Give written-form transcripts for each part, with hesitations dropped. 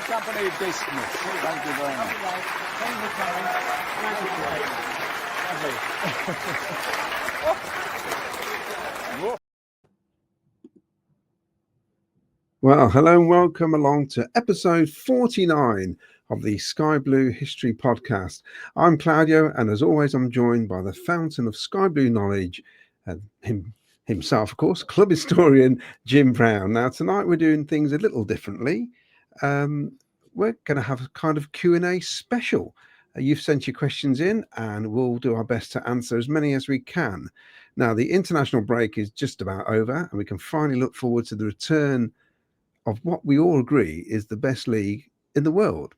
company dismissed. Thank you very much. Thank you for coming. Lovely. Well, hello and welcome along to episode 49 of the Sky Blue History Podcast. I'm Claudio, and as always, I'm joined by the fountain of Sky Blue knowledge, and himself, of course, club historian Jim Brown. Now, tonight we're doing things a little differently. We're going to have a kind of Q&A special. You've sent your questions in, and we'll do our best to answer as many as we can. Now, the international break is just about over, and we can finally look forward to the return of what we all agree is the best league in the world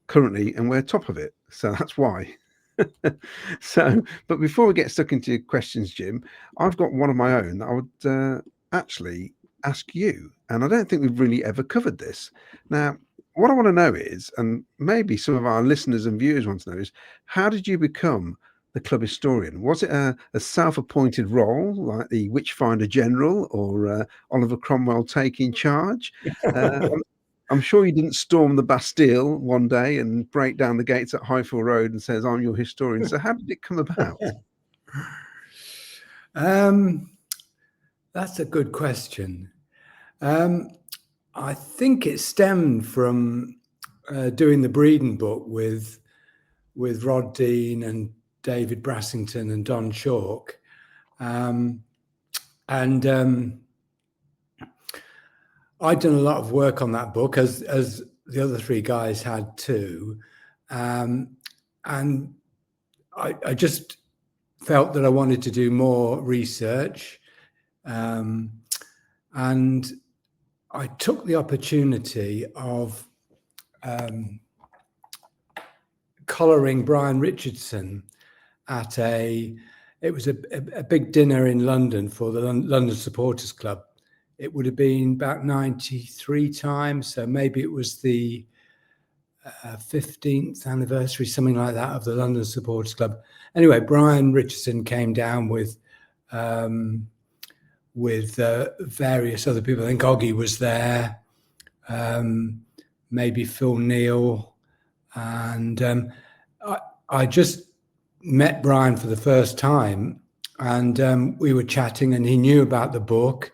currently, and we're top of it. So that's why. But before we get stuck into your questions, Jim, I've got one of my own that I would actually ask you, and I don't think we've really ever covered this. Now, what I want to know is, and maybe some of our listeners and viewers want to know, is how did you become the club historian? Was it a self-appointed role like the Witchfinder General or Oliver Cromwell taking charge? I'm sure you didn't storm the Bastille one day and break down the gates at Highfield Road and says, I'm your historian. So how did it come about? That's a good question. I think it stemmed from doing the Breeden book with Rod Dean and David Brassington and Don Chalk. And I'd done a lot of work on that book, as the other three guys had too. And I just felt that I wanted to do more research. And I took the opportunity of collaring Brian Richardson at it was a big dinner in London for the London Supporters Club. It would have been about 93 times, so maybe it was the 15th anniversary, something like that, of the London Supporters Club. Anyway, Brian Richardson came down with various other people. I think Oggy was there, maybe Phil Neal, and I just met Brian for the first time, and we were chatting, and he knew about the book,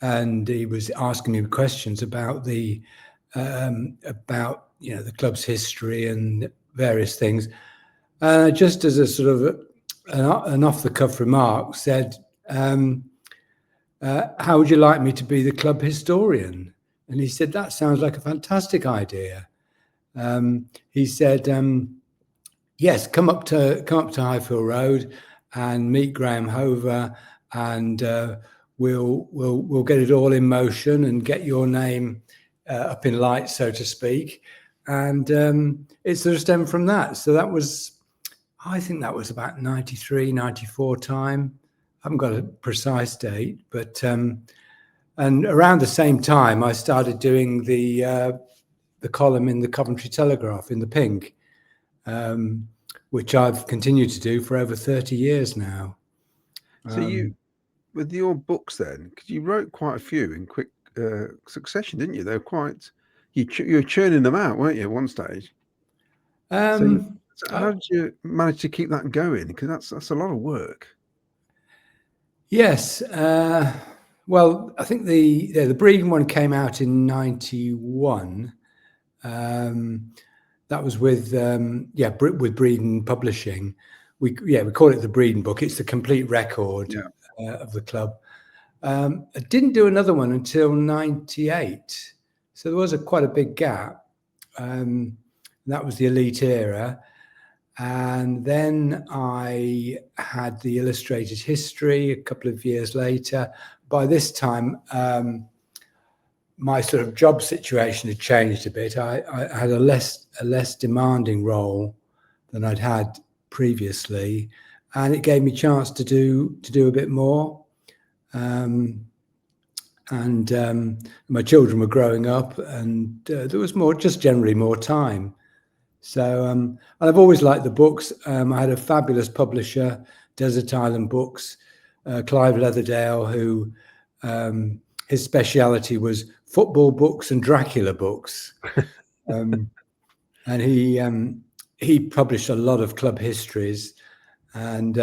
and he was asking me questions about the club's history and various things. Just as a sort of an off-the-cuff remark, said, how would you like me to be the club historian? And he said, that sounds like a fantastic idea. He said, yes, come up to Highfield Road and meet Graham Hover, and we'll get it all in motion and get your name up in lights, so to speak. And it sort of stemmed from that. So I think that was about 93, 94 time. I haven't got a precise date, but and around the same time, I started doing the column in the Coventry Telegraph in the Pink, which I've continued to do for over 30 years now. So you, with your books then, because you wrote quite a few in quick succession, didn't you? They were quite, you were churning them out, weren't you, at one stage? So how did you manage to keep that going? Because that's a lot of work. Yes. Well, I think the Breeden one came out in 91. That was with Breeden Publishing. We call it the Breeden book. It's the complete record of the club. I didn't do another one until 98. So there was quite a big gap. That was the elite era. And then I had the illustrated history a couple of years later. By this time, my sort of job situation had changed a bit. I had a less demanding role than I'd had previously, and it gave me a chance to do a bit more. And my children were growing up, and there was generally more time. So and I've always liked the books. I had a fabulous publisher, Desert Island Books, Clive Leatherdale, who his speciality was football books and Dracula books. And he published a lot of club histories. And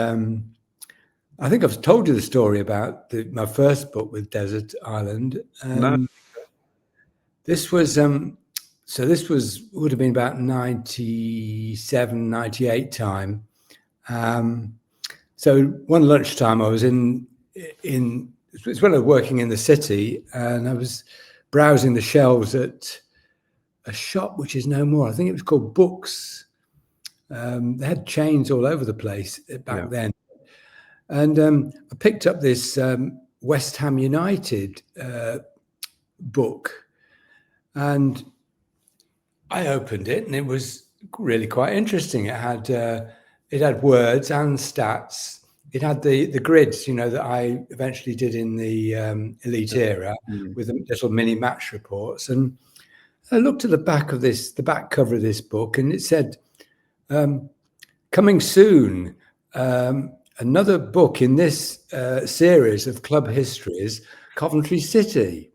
I think I've told you the story about my first book with Desert Island. No. This was would have been about 97, 98 time. So one lunchtime I was it's when I was working in the city, and I was browsing the shelves at a shop which is no more. I think it was called Books. They had chains all over the place back then. And I picked up this West Ham United book, and I opened it, and it was really quite interesting. It had words and stats. It had the grids, that I eventually did in the elite era with the little mini match reports. And I looked at the back cover of this book, and it said, "Coming soon, another book in this series of club histories, Coventry City."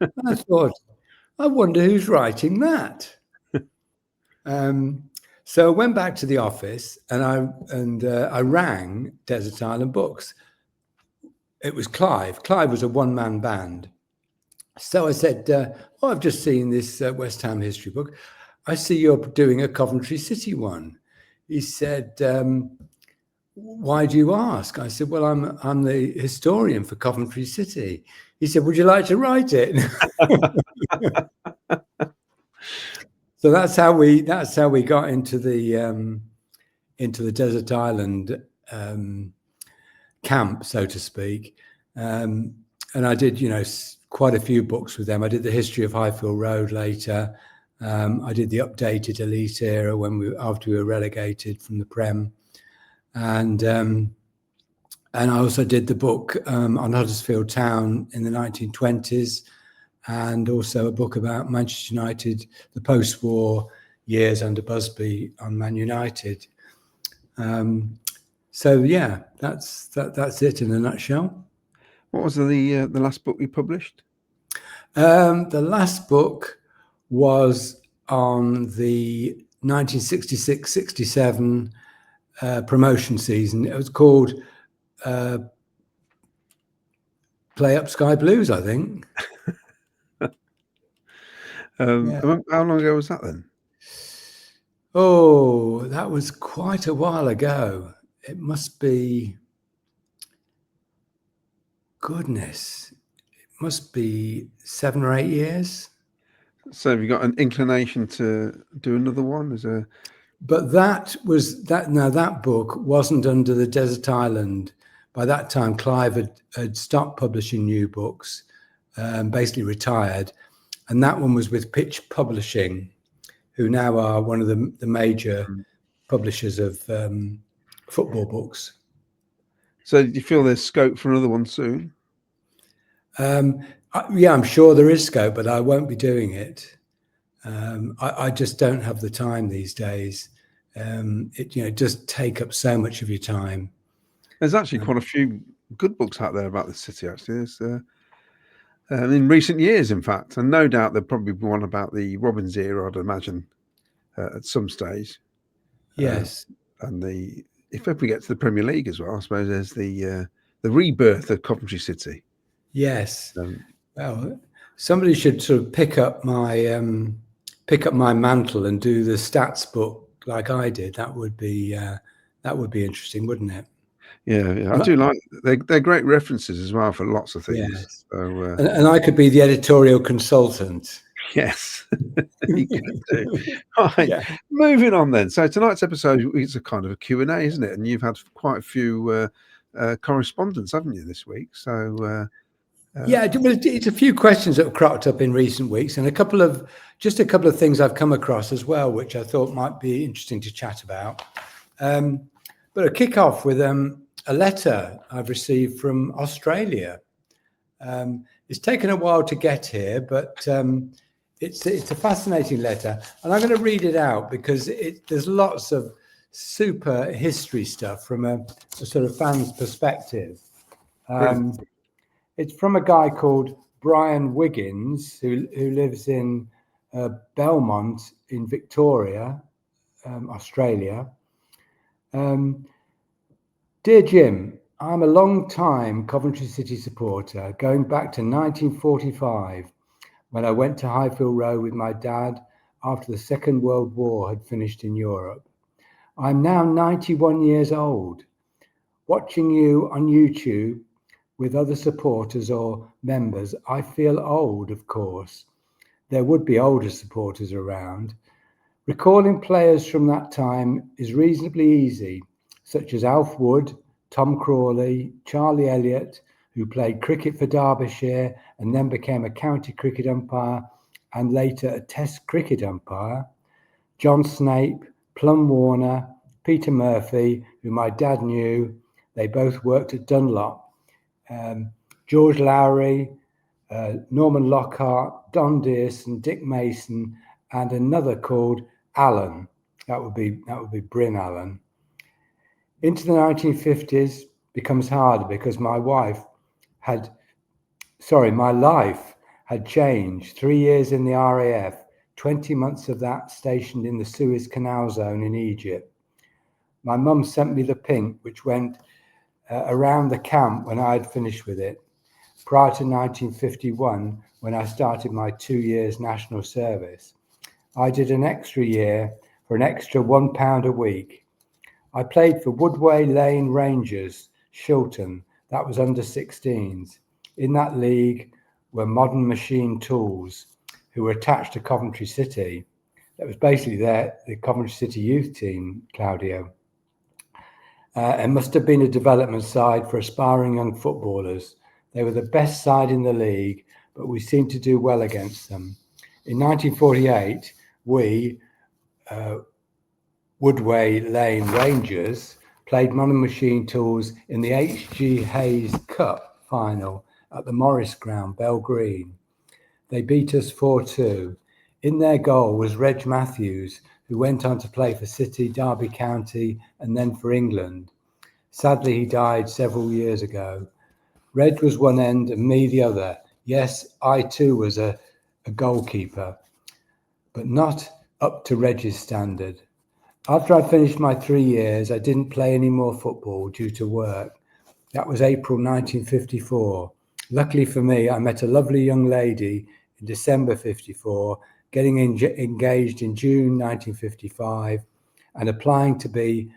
And I thought, I wonder who's writing that. So I went back to the office, and I rang Desert Island Books. It was Clive. Clive was a one-man band. So I said, I've just seen this West Ham history book. I see you're doing a Coventry City one. He said, "Why do you ask?" I said, "Well, I'm the historian for Coventry City." He said, "Would you like to write it?" So that's how we got into the Desert Island camp, so to speak. And I did, quite a few books with them. I did the history of Highfield Road later. I did the updated elite era after we were relegated from the Prem, and I also did the book on Huddersfield Town in the 1920s, and also a book about Manchester United, the post-war years under Busby on Man United. So yeah, that's it in a nutshell. What was the last book you published? The last book was on the 1966-67 promotion season. It was called Play Up Sky Blues, I think. How long ago was that then? Oh, that was quite a while ago. It must be, goodness, it must be 7 or 8 years. So have you got an inclination to do another one? But that book wasn't under the Desert Island. By that time, Clive had stopped publishing new books, basically retired. And that one was with Pitch Publishing, who now are one of the major publishers of football books. So do you feel there's scope for another one soon? Yeah, I'm sure there is scope, but I won't be doing it. I just don't have the time these days. It just take up so much of your time. There's actually quite a few good books out there about the city, actually. There's in recent years, in fact, and no doubt there'll probably be one about the Robbins era, I'd imagine, at some stage. Yes. And if we get to the Premier League as well, I suppose there's the rebirth of Coventry City. Yes. Well, somebody should sort of pick up my mantle and do the stats book like I did. That would be interesting, wouldn't it? Yeah. I do like they're great references as well for lots of things. Yes. So, and I could be the editorial consultant. Yes, you could do. All right, Yeah. Moving on then. So tonight's episode is a kind of a Q&A, isn't it? And you've had quite a few correspondence, haven't you, this week? So yeah, it's a few questions that have cropped up in recent weeks, and a couple of things I've come across as well, which I thought might be interesting to chat about. But I'll kick off with a letter I've received from Australia. It's taken a while to get here, but it's a fascinating letter, and I'm going to read it out because there's lots of super history stuff from a sort of fan's perspective. It's from a guy called Brian Wiggins who lives in Belmont in Victoria, Australia. Dear Jim, I'm a long-time Coventry City supporter, going back to 1945, when I went to Highfield Row with my dad after the Second World War had finished in Europe. I'm now 91 years old. Watching you on YouTube with other supporters or members, I feel old, of course. There would be older supporters around. Recalling players from that time is reasonably easy, such as Alf Wood, Tom Crawley, Charlie Elliott, who played cricket for Derbyshire and then became a county cricket umpire and later a test cricket umpire, John Snape, Plum Warner, Peter Murphy, who my dad knew. They both worked at Dunlop. George Lowry, Norman Lockhart, Don Dearson, Dick Mason, and another called Allen. That would be Bryn Allen. Into the 1950s becomes harder because my life had changed. 3 years in the RAF, 20 months of that stationed in the Suez Canal zone in Egypt. My mum sent me the pink, which went around the camp when I had finished with it, prior to 1951, when I started my 2 years national service. I did an extra year for an extra £1 a week. I played for Woodway Lane Rangers, Shilton. That was under 16s. In that league were Modern Machine Tools, who were attached to Coventry City. That was basically the Coventry City youth team, Claudio. It must have been a development side for aspiring young footballers. They were the best side in the league, but we seemed to do well against them. In 1948, we, Woodway Lane Rangers, played Modern Machine Tools in the H.G. Hayes Cup final at the Morris Ground, Bell Green. They beat us 4-2. In their goal was Reg Matthews, who went on to play for City, Derby County, and then for England. Sadly, he died several years ago. Reg was one end and me the other. Yes, I too was a goalkeeper, but not up to Reg's standard. After I finished my 3 years, I didn't play any more football due to work. That was April 1954. Luckily for me, I met a lovely young lady in December 54, getting engaged in June 1955 and applying to be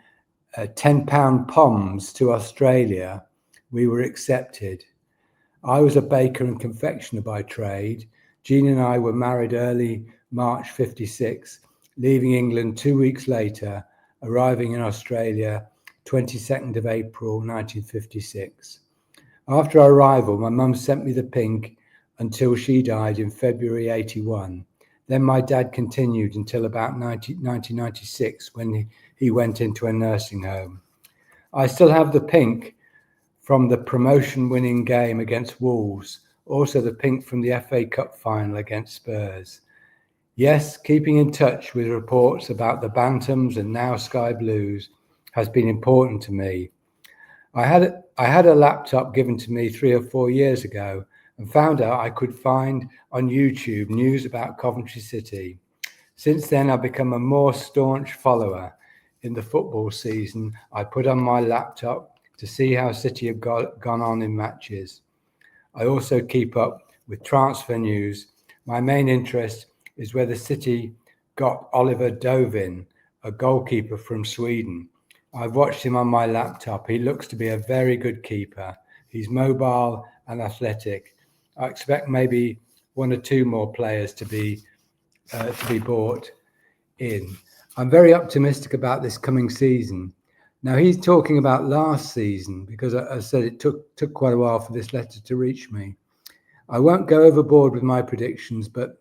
£10 POMs to Australia. We were accepted. I was a baker and confectioner by trade. Jean and I were married early March 56, leaving England 2 weeks later, arriving in Australia 22nd of April 1956. After our arrival, my mum sent me the pink until she died in February 81. Then my dad continued until about 1996 when he went into a nursing home. I still have the pink from the promotion-winning game against Wolves, also the pink from the FA Cup final against Spurs. Yes, keeping in touch with reports about the Bantams and now Sky Blues has been important to me. I had a laptop given to me 3 or 4 years ago and found out I could find on YouTube news about Coventry City. Since then, I've become a more staunch follower. In the football season, I put on my laptop to see how City have gone on in matches. I also keep up with transfer news. My main interest is whether City got Oliver Dovin, a goalkeeper from Sweden. I've watched him on my laptop. He looks to be a very good keeper. He's mobile and athletic. I expect maybe 1 or 2 more players to be bought in. I'm very optimistic about this coming season. Now, he's talking about last season because I said it took quite a while for this letter to reach me. I won't go overboard with my predictions, but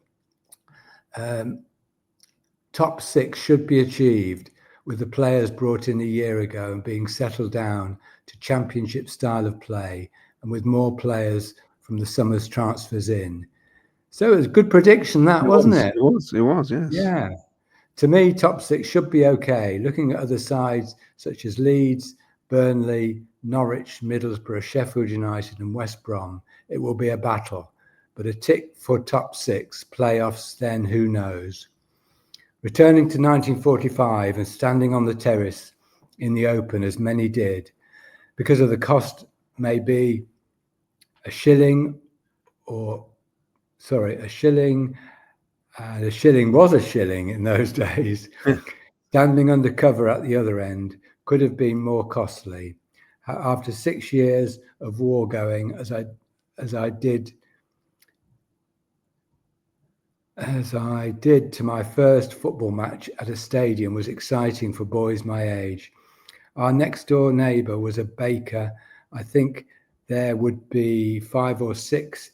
top 6 should be achieved with the players brought in a year ago and being settled down to championship style of play and with more players from the summer's transfers in. So it was a good prediction, wasn't it? It was, yes. Yeah. To me, top 6 should be okay. Looking at other sides such as Leeds, Burnley, Norwich, Middlesbrough, Sheffield United and West Brom, it will be a battle. but a tick for top 6, playoffs then, who knows. Returning to 1945 and standing on the terrace in the open, as many did, because of the cost may be a shilling, a shilling was a shilling in those days. Standing under cover at the other end could have been more costly. After 6 years of war going, as I did to my first football match at a stadium, was exciting for boys my age. Our next door neighbour was a baker. I think there would be 5 or 6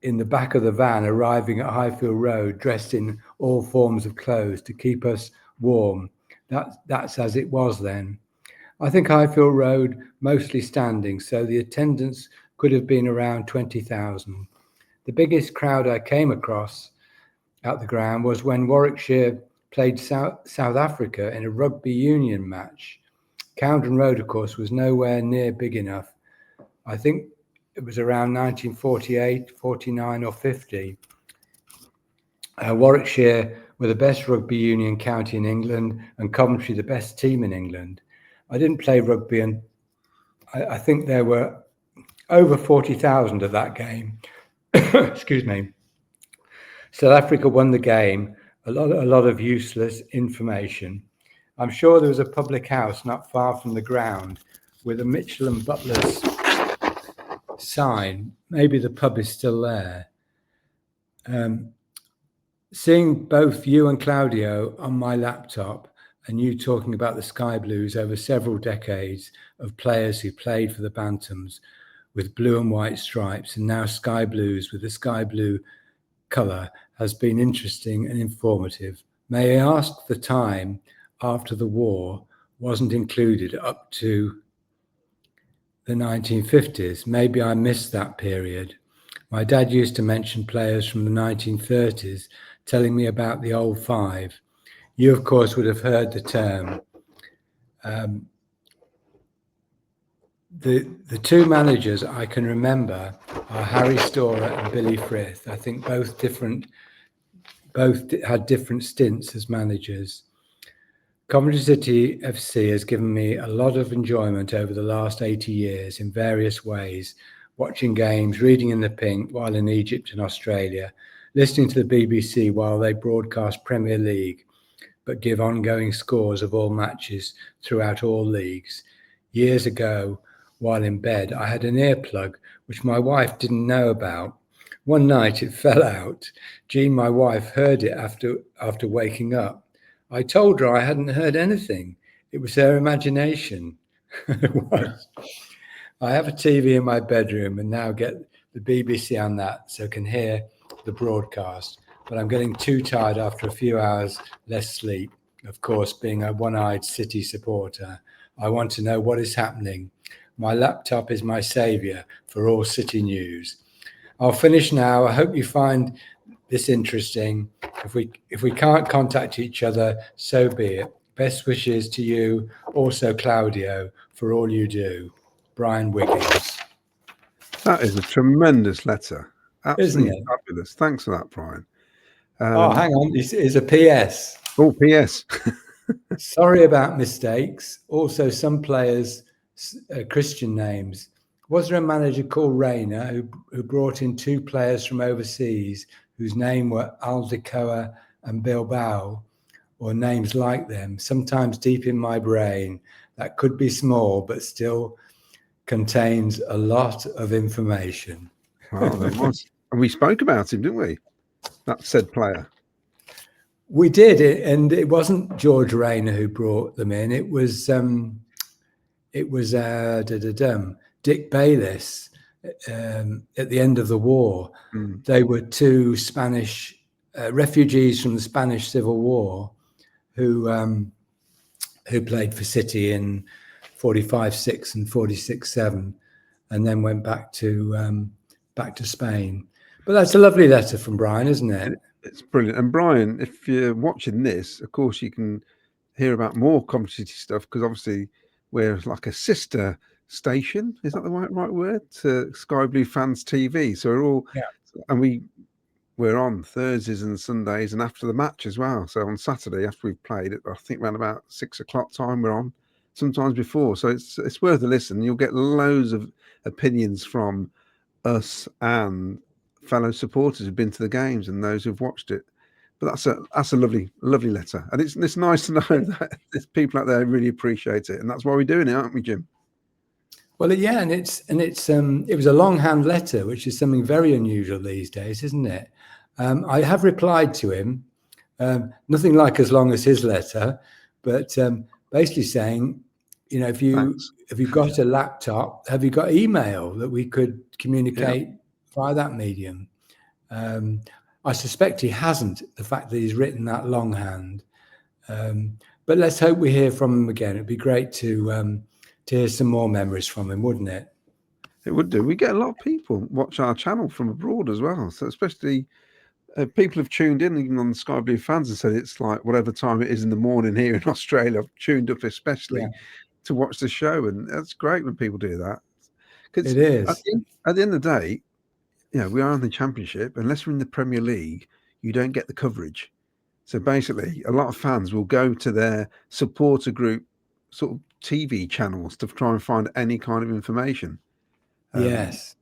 in the back of the van arriving at Highfield Road, dressed in all forms of clothes to keep us warm. That's as it was then. I think Highfield Road mostly standing, so the attendance could have been around 20,000. The biggest crowd I came across at the ground was when Warwickshire played South Africa in a rugby union match. Cowden Road, of course, was nowhere near big enough. I think it was around 1948, 49 or 50. Warwickshire were the best rugby union county in England, and Coventry the best team in England. I didn't play rugby, and I think there were over 40,000 at that game. Excuse me. South Africa won the game. A lot of useless information. I'm sure there was a public house not far from the ground with a Mitchell and Butler's sign. Maybe the pub is still there. Seeing both you and Claudio on my laptop, and you talking about the Sky Blues over several decades of players who played for the Bantams with blue and white stripes, and now Sky Blues with the sky blue colour, has been interesting and informative. May I ask, the time after the war wasn't included up to the 1950s. Maybe I missed that period. My dad used to mention players from the 1930s, telling me about the old 5. You, of course, would have heard the term. The 2 managers I can remember are Harry Storer and Billy Frith. I think both had different stints as managers. Coventry City FC has given me a lot of enjoyment over the last 80 years in various ways, watching games, reading in the Pink while in Egypt and Australia, listening to the BBC while they broadcast Premier League, but give ongoing scores of all matches throughout all leagues. Years ago, while in bed, I had an earplug, which my wife didn't know about. One night it fell out. Jean, my wife, heard it after waking up. I told her I hadn't heard anything. It was her imagination. It was. I have a TV in my bedroom and now get the BBC on that so I can hear the broadcast. But I'm getting too tired after a few hours less sleep. Of course, being a one-eyed City supporter, I want to know what is happening. My laptop is my saviour for all City news. I'll finish now. I hope you find this interesting. If we can't contact each other, so be it. Best wishes to you, also Claudio, for all you do. Brian Wiggins. That is a tremendous letter. Absolutely Isn't it? Fabulous. Thanks for that, Brian. Hang on. This is a PS. Oh, PS. Sorry about mistakes. Also, some players' Christian names. Was there a manager called Rayner who brought in 2 players from overseas whose name were Aldecoa and Bilbao, or names like them? Sometimes deep in my brain, that could be small, but still contains a lot of information. Well, there was. And we spoke about him, didn't we? That said player. We did, and it wasn't George Rayner who brought them in. It was Dick Bayliss at the end of the war. They were 2 Spanish refugees from the Spanish Civil War who played for City in 45-6 and 46-7, and then went back to Spain. But that's a lovely letter from Brian, isn't it? It's brilliant. And Brian, if you're watching this, of course, you can hear about more Coventry City stuff, because obviously we're like a sister station. Is that the right word? To Sky Blue Fans TV. So we're all And we're on Thursdays and Sundays and after the match as well. So on Saturday after we've played it, I think around about 6 o'clock time we're on. Sometimes before. So it's worth a listen. You'll get loads of opinions from us and fellow supporters who've been to the games and those who've watched it. But that's a lovely letter, and it's nice to know that there's people out there who really appreciate it, and that's why we're doing it, aren't we, Jim? Well, yeah, and it was a longhand letter, which is something very unusual these days, isn't it? I have replied to him, nothing like as long as his letter, but basically saying, you know, if you've got a laptop, have you got email that we could communicate via that medium? I suspect he hasn't, the fact that he's written that longhand. But let's hope we hear from him again. It'd be great to hear some more memories from him, wouldn't it? It would do. We get a lot of people watch our channel from abroad as well. So especially people have tuned in, even on the Sky Blue fans, and said it's like whatever time it is in the morning here in Australia. I've tuned up especially to watch the show, and that's great when people do that. Because it is. At the end of the day, you know, we are in the Championship. Unless we're in the Premier League, you don't get the coverage. So basically, a lot of fans will go to their supporter group sort of TV channels to try and find any kind of information. Yes.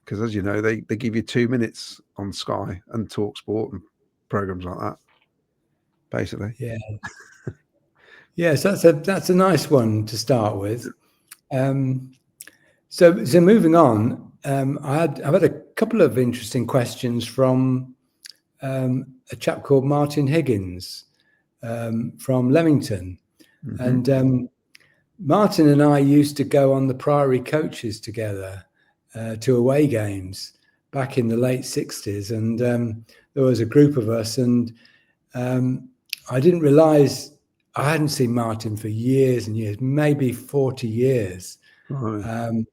Because as you know, they give you 2 minutes on Sky and Talk Sport and programs like that, basically. Yeah. Yes, that's a nice one to start with. So moving on, I've had a couple of interesting questions from a chap called Martin Higgins from Leamington. Mm-hmm. And Martin and I used to go on the Priory coaches together to away games back in the late 60s. And there was a group of us, and I didn't realise I hadn't seen Martin for years and years, maybe 40 years. Oh.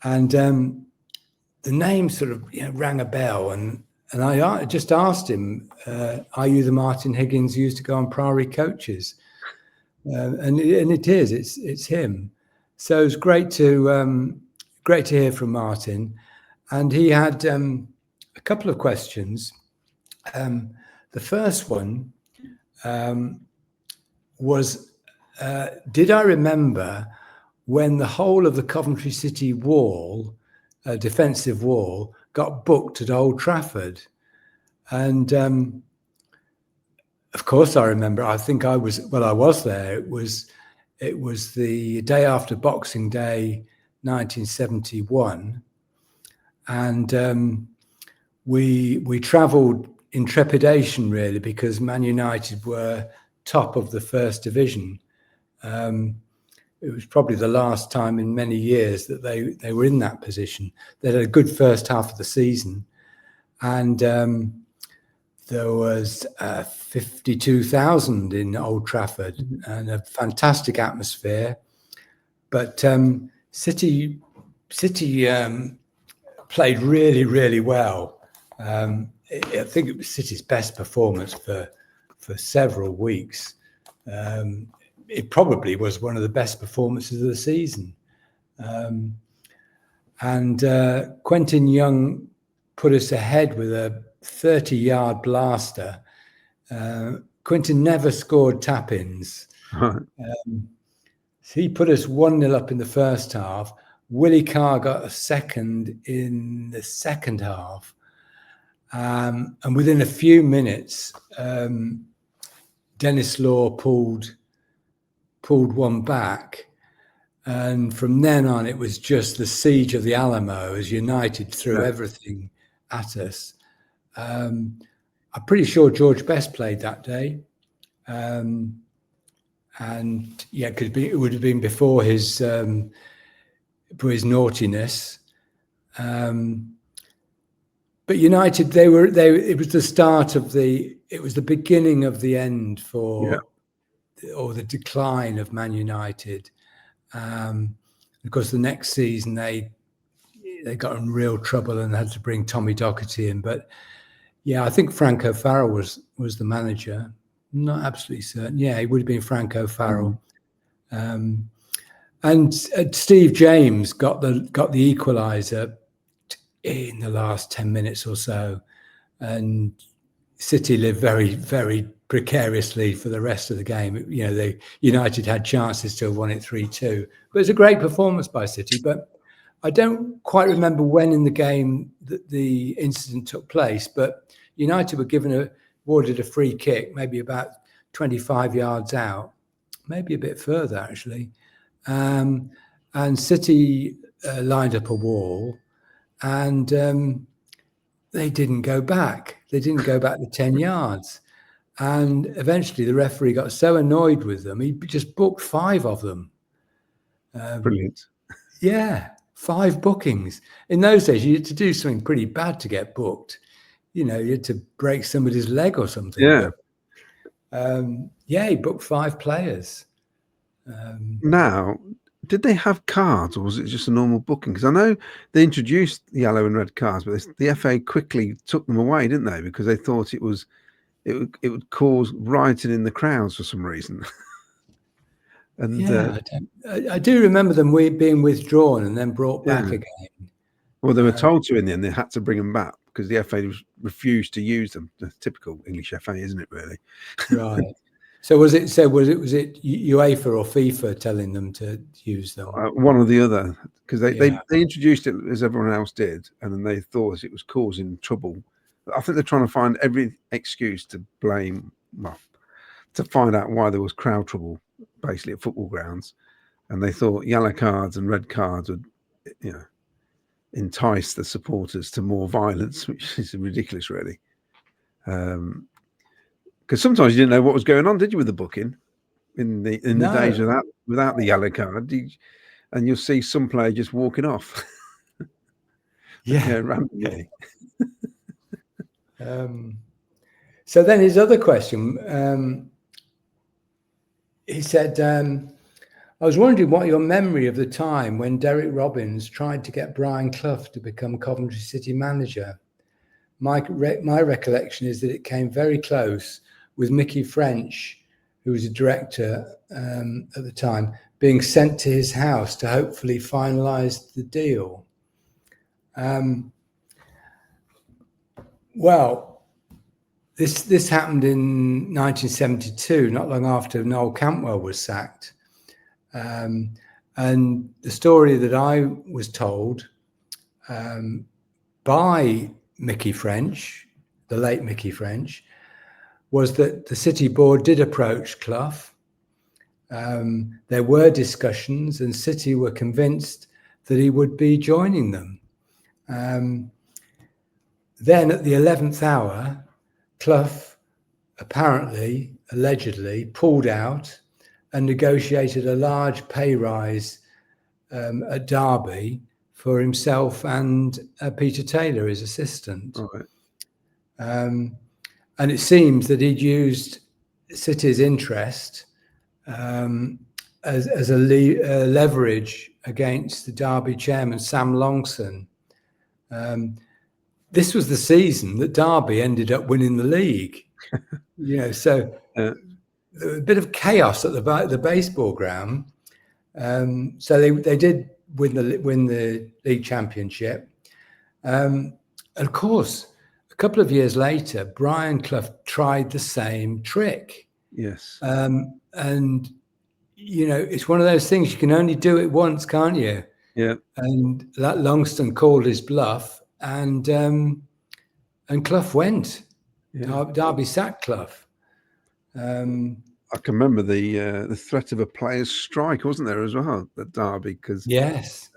And the name sort of rang a bell, and I just asked him, "Are you the Martin Higgins who used to go on Priory coaches?" And it is. It's him. So it's great to hear from Martin, and he had a couple of questions. The first one was, did I remember when the whole of the Coventry City wall, defensive wall, got booked at Old Trafford? And of course I remember. I think I was there. It was the day after Boxing Day 1971, and we travelled in trepidation, really, because Man United were top of the First Division. It was probably the last time in many years that they were in that position. They had a good first half of the season, and there was 52,000 in Old Trafford, and a fantastic atmosphere. But City played really, really well. I think it was City's best performance for several weeks. It probably was one of the best performances of the season. And Quentin Young put us ahead with a 30-yard blaster. Quentin never scored tap-ins. So he put us 1-0 up in the first half. Willie Carr got a second in the second half. And within a few minutes, Dennis Law pulled one back. And from then on, it was just the siege of the Alamo as United threw everything at us. I'm pretty sure George Best played that day. And yeah, it would have been before his naughtiness. But United, it was the start of it was the beginning of the end or the decline of Man United. Of course, the next season they got in real trouble and had to bring Tommy Docherty in. But yeah, I think Franco Farrell was the manager. Not absolutely certain. Yeah, it would have been Franco Farrell. And Steve James got the equaliser in the last 10 minutes or so, and City lived very, very precariously for the rest of the game. You know, United had chances to have won it 3-2, but it was a great performance by City. But I don't quite remember when in the game that the incident took place, but United were awarded a free kick, maybe about 25 yards out, maybe a bit further actually. And City lined up a wall, and they didn't go back. They didn't go back the 10 yards. And eventually the referee got so annoyed with them, he just booked 5 of them. Brilliant. Yeah, 5 bookings. In those days, you had to do something pretty bad to get booked. You know, you had to break somebody's leg or something. Yeah. But, he booked 5 players. Now, did they have cards, or was it just a normal booking? Because I know they introduced yellow and red cards, but the FA quickly took them away, didn't they? Because they thought it would cause rioting in the crowds for some reason. And yeah, I do remember them being withdrawn and then brought back again. Well, they were told to in the end. They had to bring them back because the FA refused to use them. The typical English FA, isn't it? Really? Right. So was it UEFA or FIFA telling them to use them? One or the other, because they introduced it as everyone else did, and then they thought it was causing trouble. I think they're trying to find every excuse to blame, to find out why there was crowd trouble, basically at football grounds, and they thought yellow cards and red cards would, entice the supporters to more violence, which is ridiculous, really. Because sometimes you didn't know what was going on, did you, with the booking in the days without the yellow card? And you'll see some player just walking off. Randomly. So then his other question, he said, I was wondering what your memory of the time when Derek Robbins tried to get Brian Clough to become Coventry City manager. My recollection is that it came very close, with Mickey French, who was a director at the time, being sent to his house to hopefully finalise the deal. Well, this happened in 1972, not long after Noel Cantwell was sacked. And the story that I was told by Mickey French, the late Mickey French, was that the City Board did approach Clough. There were discussions, and City were convinced that he would be joining them. Then at the 11th hour, Clough allegedly pulled out and negotiated a large pay rise at Derby for himself and Peter Taylor, his assistant. Right. And it seems that he'd used City's interest as a leverage against the Derby chairman, Sam Longson. This was the season that Derby ended up winning the league. So there was a bit of chaos at the baseball ground. So they did win the league championship. And of course, a couple of years later, Brian Clough tried the same trick. Yes. And, it's one of those things, you can only do it once, can't you? Yeah. And that Longston called his bluff, and Clough went. Yeah. Derby sacked Clough. I can remember the threat of a players' strike, wasn't there, as well, at Derby? Because yes.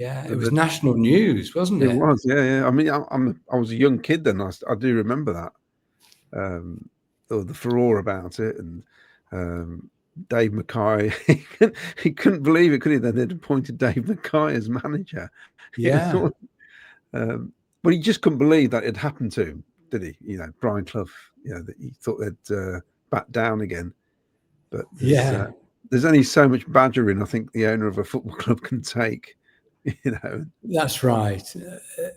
It was national news, wasn't it? It was, yeah. I mean, I was a young kid then. I do remember that, or the furore about it, and Dave Mackay. He couldn't believe it, could he? That they'd appointed Dave Mackay as manager. Yeah. But he just couldn't believe that it happened to him, did he? Brian Clough. That he thought they'd back down again. But there's only so much badgering I think the owner of a football club can take. That's right.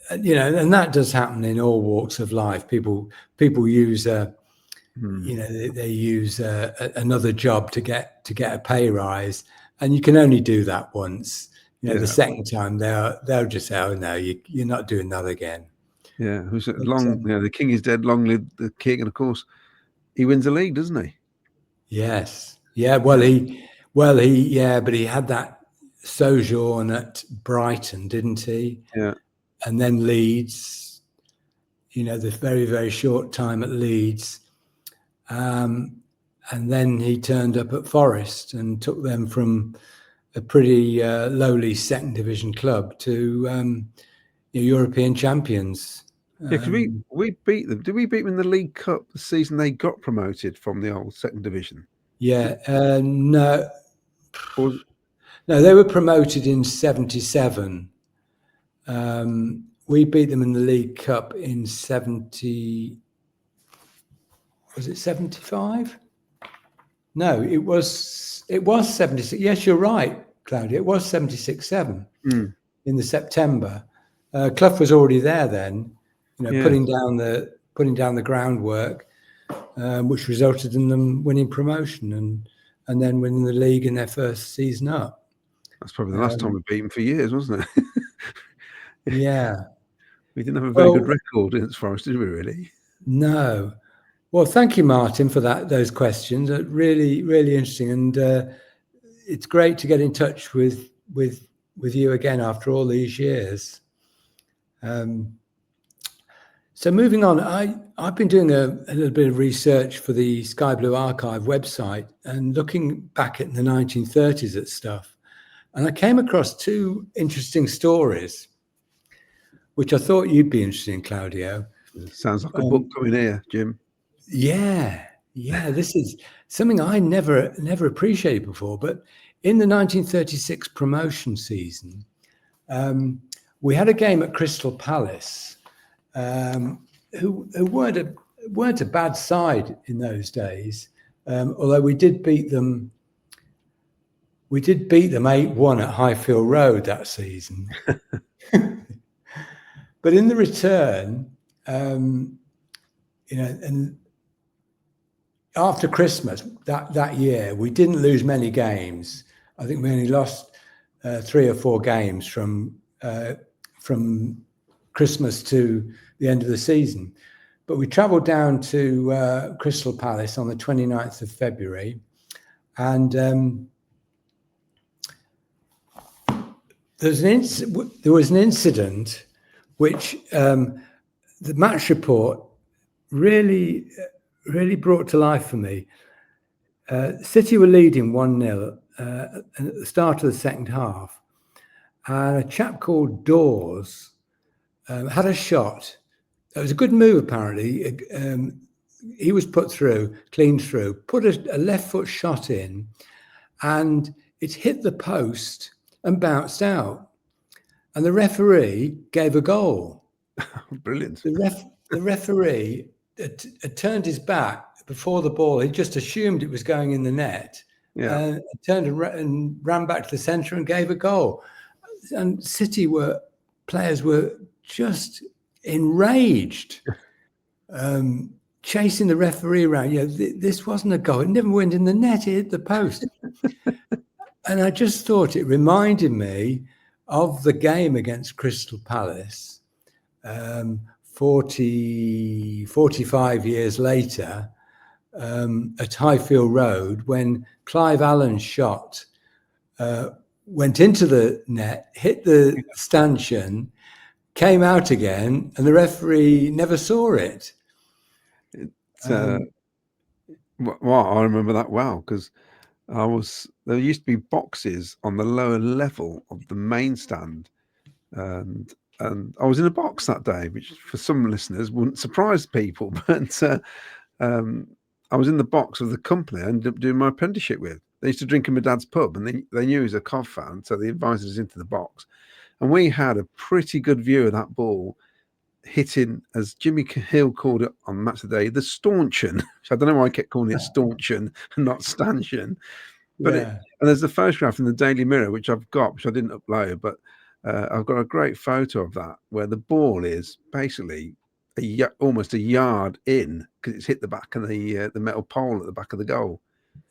And that does happen in all walks of life. People use they use another job to get a pay rise, and you can only do that once. The second time they'll just say, "Oh no, you're not doing that again." Yeah, who's long? The king is dead. Long live the king! And of course, he wins the league, doesn't he? Yes. Yeah. But he had that sojourn at Brighton, didn't he? Yeah. And then Leeds. The very, very short time at Leeds. And then he turned up at Forest and took them from a pretty lowly second division club to European champions. Yeah, because we beat them. Did we beat them in the League Cup the season they got promoted from the old second division? Yeah, no. No, they were promoted in 77. We beat them in the League Cup in 70. Was it 75? No, it was 76. Yes, you're right, Claudia. It was 76-7 in the September. Clough was already there then, putting down the groundwork, which resulted in them winning promotion and then winning the league in their first season up. That's probably the last time we beat them for years, wasn't it? Yeah. We didn't have a very good record against Forest, did we, really? No. Well, thank you, Martin, for those questions. Really, really interesting. And it's great to get in touch with you again after all these years. So moving on, I've been doing a little bit of research for the Sky Blue Archive website and looking back at the 1930s at stuff. And I came across two interesting stories, which I thought you'd be interested in, Claudio. Sounds like a book coming here, Jim. Yeah. This is something I never appreciated before. But in the 1936 promotion season, we had a game at Crystal Palace, who weren't a bad side in those days, although we did beat them. We did beat them 8-1 at Highfield Road that season. But in the return, and after Christmas that year, we didn't lose many games. I think we only lost 3 or 4 games from Christmas to the end of the season. But we travelled down to Crystal Palace on the 29th of February, and there was an incident which the match report really brought to life for me. City were leading 1-0 at the start of the second half, and a chap called Dawes had a shot. It was a good move, apparently. He was put through, clean through, put a left foot shot in, and it hit the post and bounced out. And the referee gave a goal. Brilliant. The referee had turned his back before the ball. He just assumed it was going in the net. Yeah. Turned and ran back to the centre and gave a goal. And City players were just enraged, chasing the referee around. This wasn't a goal. It never went in the net. It hit the post. And I just thought it reminded me of the game against Crystal Palace 45 years later at Highfield Road, when Clive Allen's shot went into the net, hit the stanchion, came out again, and the referee never saw it. Well, I remember that well, because there used to be boxes on the lower level of the main stand, and I was in a box that day, which for some listeners wouldn't surprise people, but I was in the box of the company I ended up doing my apprenticeship with. They used to drink in my dad's pub, and they knew he was a Cov fan, so they invited us into the box, and we had a pretty good view of that ball hitting, as Jimmy Hill called it on Match of the Day, the staunchion. I don't know why I kept calling it staunchion and not stanchion. But and there's a photograph in the Daily Mirror, which I've got, which I didn't upload, but I've got a great photo of that, where the ball is basically almost a yard in, because it's hit the back of the metal pole at the back of the goal,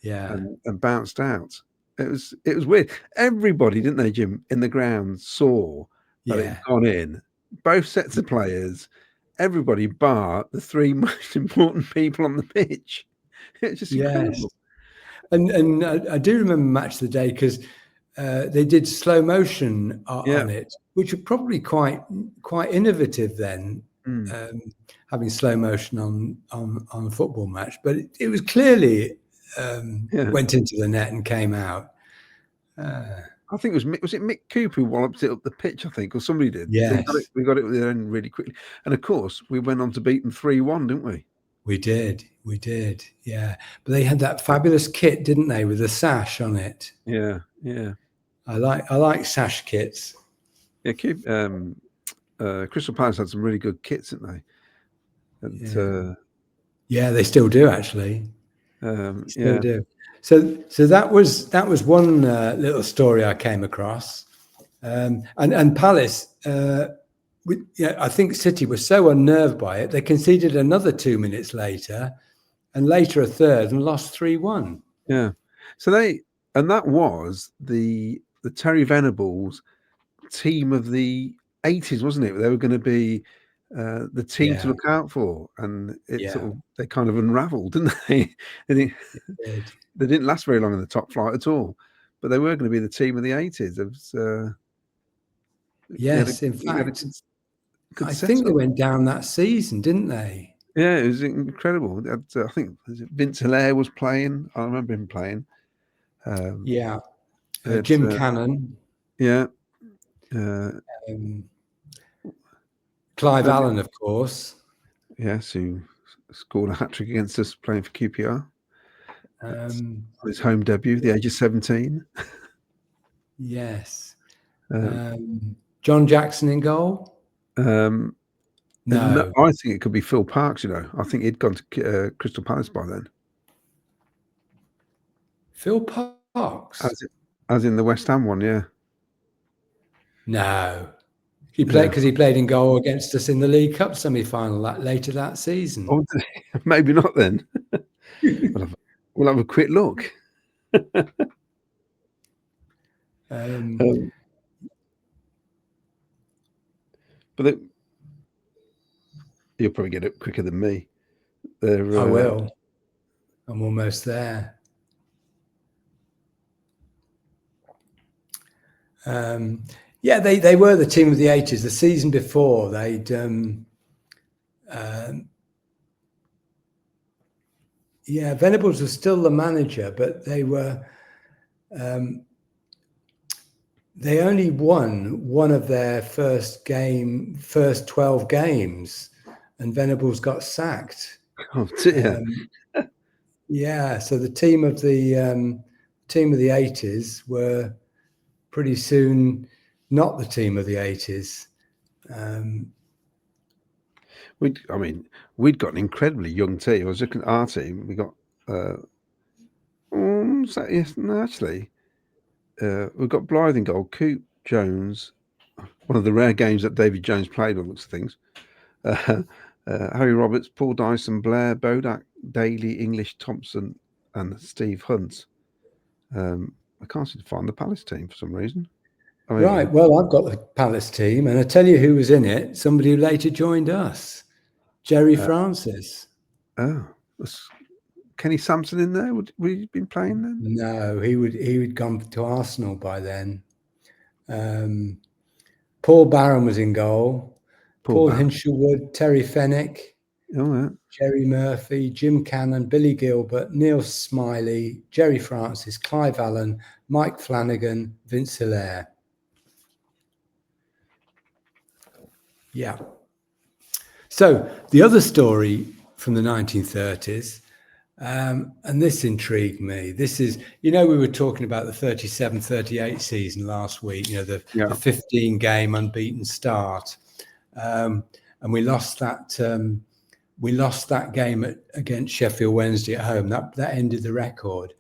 and bounced out. It was weird. Everybody, didn't they, Jim, in the ground saw that it Yeah. had gone in. Both sets of players, everybody bar the three most important people on the pitch. It's just Yes. incredible. And I do remember Match of the Day because they did slow motion on it, which were probably quite innovative then, having slow motion on a football match. But it was clearly went into the net and came out. I think it was it Mick Cooper who walloped it up the pitch, I think, or somebody did. Yes. We got it there end really quickly. And of course, we went on to beat them 3-1, didn't we? We did, yeah. But they had that fabulous kit, didn't they, with the sash on it? Yeah. I like sash kits. Yeah, Crystal Palace had some really good kits, didn't they? And, yeah, they still do actually. Still do. So that was one little story I came across, and Palace. I think City was so unnerved by it, they conceded another 2 minutes later, and later a third, and lost 3-1. Yeah. So that was the Terry Venables team of the 80s, wasn't it? They were going to be the team to look out for, and they kind of unravelled, didn't they? They didn't last very long in the top flight at all, but they were going to be the team of the 80s. It was, yes, in fact, I think they went down that season, didn't they? Yeah, it was incredible. I think Vince Hilaire was playing. I remember him playing. Jim Cannon. Yeah. Clive Allen, of course. Yes, who scored a hat-trick against us playing for QPR. On his home debut, the age of 17. Yes. John Jackson in goal? No, I think it could be Phil Parkes, I think he'd gone to Crystal Palace by then. Phil Parkes? As in the West Ham one, yeah. No. He played because he played in goal against us in the League Cup semi-final later that season. Oh, maybe not then. We'll have a quick look. But you'll probably get it quicker than me. I will. I'm almost there. They were the team of the 80s. The season before, they'd Venables was still the manager, but they were they only won one of their first 12 games, and Venables got sacked. Oh dear. So the team of the 80s were pretty soon not the team of the 80s. We'd got an incredibly young team. I was looking at our team. We got we've got Blythe in goal, Coop, Jones, one of the rare games that David Jones played on looks of things. Harry Roberts, Paul Dyson, Blair, Bodak, Daly, English, Thompson, and Steve Hunt. I can't seem to find the Palace team for some reason. Right. Well, I've got the Palace team, and I tell you who was in it. Somebody who later joined us, Jerry Francis. Oh, was Kenny Sampson in there? Would he been playing then? No, he'd gone to Arsenal by then. Paul Barron was in goal. Paul Hinshelwood, Terry Fennick, Jerry Murphy, Jim Cannon, Billy Gilbert, Neil Smiley, Jerry Francis, Clive Allen, Mike Flanagan, Vince Hilaire. Yeah. So the other story from the 1930s, and this intrigued me. This is, we were talking about the 37-38 season last week, the 15-game unbeaten start. And we lost that game against Sheffield Wednesday at home. That ended the record.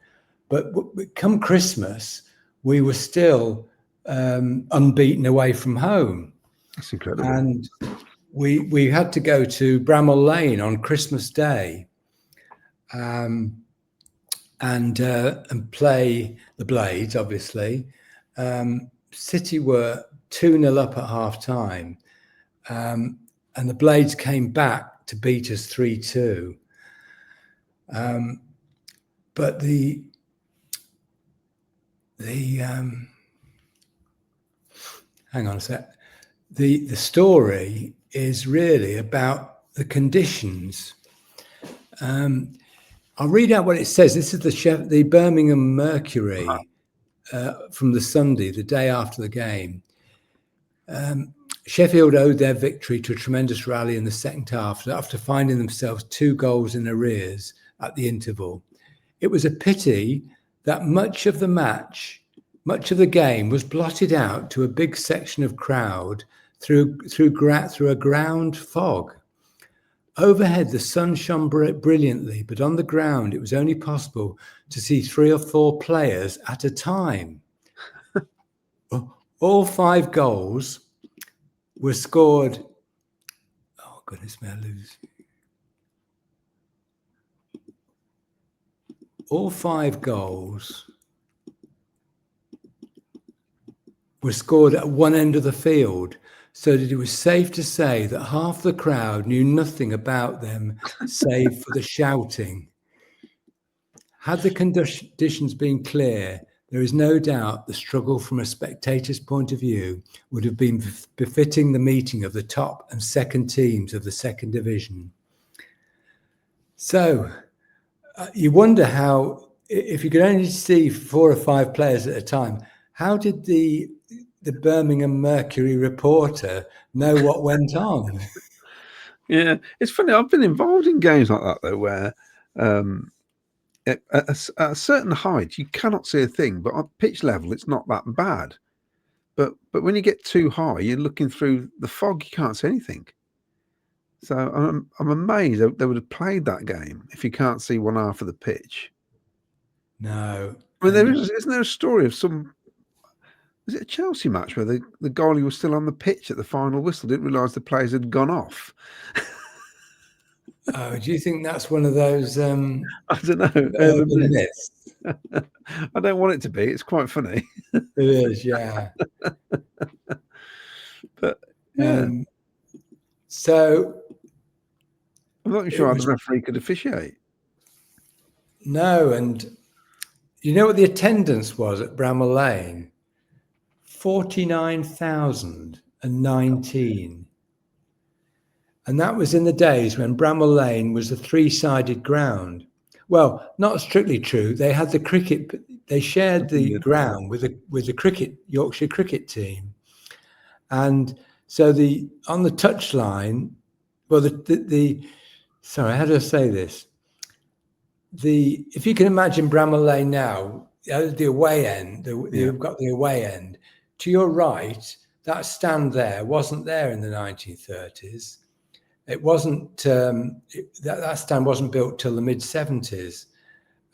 But come Christmas, we were still unbeaten away from home. That's incredible. And we had to go to Bramall Lane on Christmas Day. And and play the Blades, obviously. City were 2-0 up at half time, and the Blades came back to beat us 3-2. But the hang on a sec. The story is really about the conditions. I'll read out what it says. This is the Birmingham Mercury from the Sunday, the day after the game. Sheffield owed their victory to a tremendous rally in the second half after finding themselves 2 goals in arrears at the interval. It was a pity that much of the game was blotted out to a big section of crowd through a ground fog. Overhead, the sun shone brilliantly, but on the ground, it was only possible to see 3 or 4 players at a time. All 5 goals were scored. Oh, goodness me, I lose. All 5 goals were scored at one end of the field, so that it was safe to say that half the crowd knew nothing about them save for the shouting. Had the conditions been clear, there is no doubt the struggle from a spectator's point of view would have been befitting the meeting of the top and second teams of the second division. So you wonder how, if you could only see 4 or 5 players at a time, how did the Birmingham Mercury reporter know what went on? Yeah, it's funny. I've been involved in games like that though, where at a certain height you cannot see a thing, but on pitch level it's not that bad. But when you get too high, you're looking through the fog, you can't see anything. So I'm amazed they would have played that game if you can't see one half of the pitch. No, I mean, isn't there a story of some? Was it a Chelsea match where the goalie was still on the pitch at the final whistle? Didn't realise the players had gone off. Oh, do you think that's one of those? I don't know. Myths? I don't want it to be. It's quite funny. It is, yeah. But yeah. So I'm not sure how the referee could officiate. No, and you know what the attendance was at Bramall Lane? 49,019. And that was in the days when Bramall Lane was a 3-sided ground. Well, not strictly true. They had the cricket. They shared the ground with the Yorkshire cricket team, and so on the touchline. Well, sorry, how do I say this? If you can imagine Bramall Lane now, the away end. You've got the away end. To your right, that stand there wasn't there in the 1930s. It wasn't, that stand wasn't built till the mid-70s.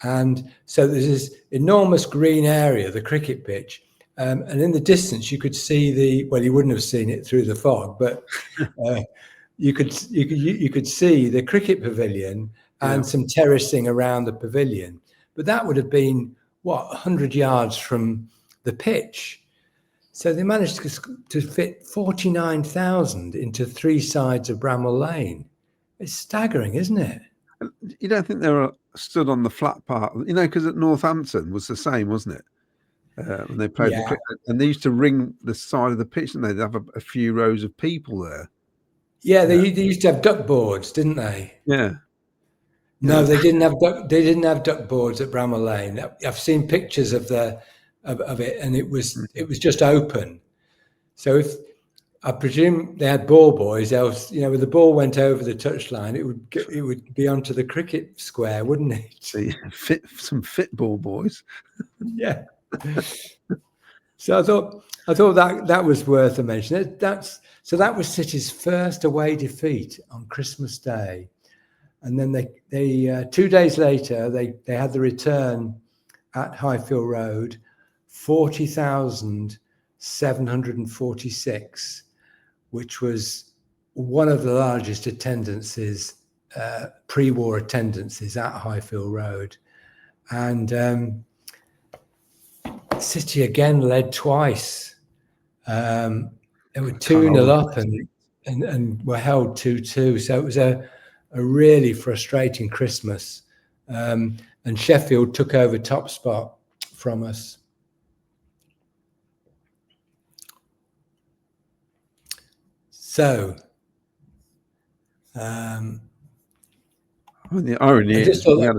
And so there's this enormous green area, the cricket pitch. And in the distance, you could see well, you wouldn't have seen it through the fog, but you could see the cricket pavilion and some terracing around the pavilion. But that would have been, 100 yards from the pitch. So they managed to fit 49,000 into 3 sides of Bramall Lane. It's staggering, isn't it? You don't think they were stood on the flat part? Because at Northampton was the same, wasn't it? When they played the cricket, and they used to ring the side of the pitch, and they'd have a few rows of people there. Yeah, they used to have duck boards, didn't they? Yeah. No, they didn't have duck boards at Bramall Lane. I've seen pictures of it, and it was just open. So I presume they had ball boys, else when the ball went over the touchline, it would be onto the cricket square, wouldn't it? Some fit ball boys. Yeah. So I thought that was worth a mention. That was City's first away defeat on Christmas Day. And then they 2 days later, they had the return at Highfield Road, 40,746, which was one of the largest attendances, pre-war attendances at Highfield Road. and City again led twice. They were 2-0 up and were held 2-2. So it was a really frustrating Christmas. And Sheffield took over top spot from us. So, the irony is we had